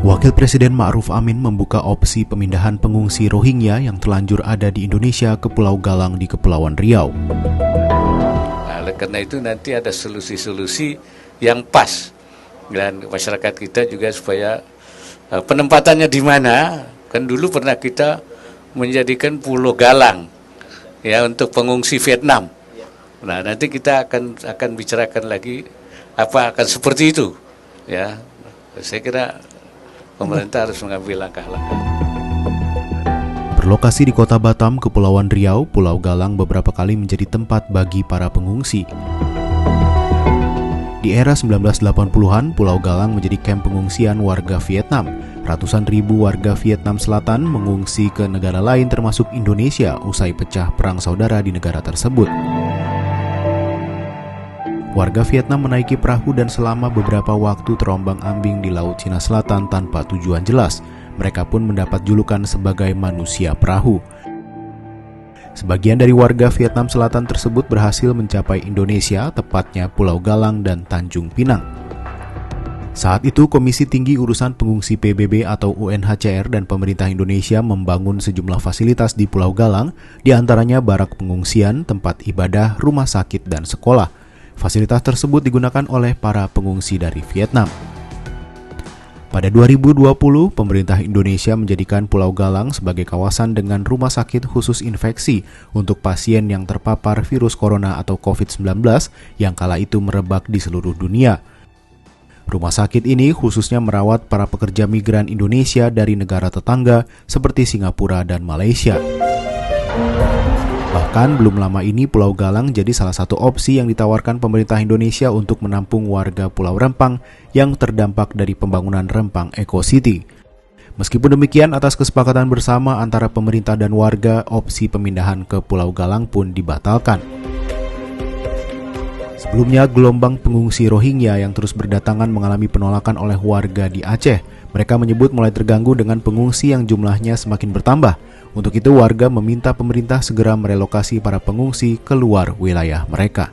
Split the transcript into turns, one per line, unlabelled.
Wakil Presiden Ma'ruf Amin membuka opsi pemindahan pengungsi Rohingya yang terlanjur ada di Indonesia ke Pulau Galang di Kepulauan Riau.
Nah, karena itu nanti ada solusi-solusi yang pas dan masyarakat kita juga supaya penempatannya di mana. Kan dulu pernah kita menjadikan Pulau Galang ya untuk pengungsi Vietnam. Nah, nanti kita akan bicarakan lagi apa akan seperti itu ya. Saya kira pemerintah harus mengambil langkah-langkah.
Berlokasi di Kota Batam, Kepulauan Riau, Pulau Galang beberapa kali menjadi tempat bagi para pengungsi. Di era 1980-an, Pulau Galang menjadi kamp pengungsian warga Vietnam. Ratusan ribu warga Vietnam Selatan mengungsi ke negara lain termasuk Indonesia usai pecah perang saudara di negara tersebut. Warga Vietnam menaiki perahu dan selama beberapa waktu terombang-ambing di Laut Cina Selatan tanpa tujuan jelas. Mereka pun mendapat julukan sebagai manusia perahu. Sebagian dari warga Vietnam Selatan tersebut berhasil mencapai Indonesia, tepatnya Pulau Galang dan Tanjung Pinang. Saat itu, Komisi Tinggi Urusan Pengungsi PBB atau UNHCR dan pemerintah Indonesia membangun sejumlah fasilitas di Pulau Galang, di antaranya barak pengungsian, tempat ibadah, rumah sakit, dan sekolah. Fasilitas tersebut digunakan oleh para pengungsi dari Vietnam. Pada 2020, pemerintah Indonesia menjadikan Pulau Galang sebagai kawasan dengan rumah sakit khusus infeksi untuk pasien yang terpapar virus corona atau COVID-19 yang kala itu merebak di seluruh dunia. Rumah sakit ini khususnya merawat para pekerja migran Indonesia dari negara tetangga seperti Singapura dan Malaysia. Bahkan belum lama ini Pulau Galang jadi salah satu opsi yang ditawarkan pemerintah Indonesia untuk menampung warga Pulau Rempang yang terdampak dari pembangunan Rempang Eco City. Meskipun demikian, atas kesepakatan bersama antara pemerintah dan warga, opsi pemindahan ke Pulau Galang pun dibatalkan. Sebelumnya, gelombang pengungsi Rohingya yang terus berdatangan mengalami penolakan oleh warga di Aceh. Mereka menyebut mulai terganggu dengan pengungsi yang jumlahnya semakin bertambah. Untuk itu, warga meminta pemerintah segera merelokasi para pengungsi keluar wilayah mereka.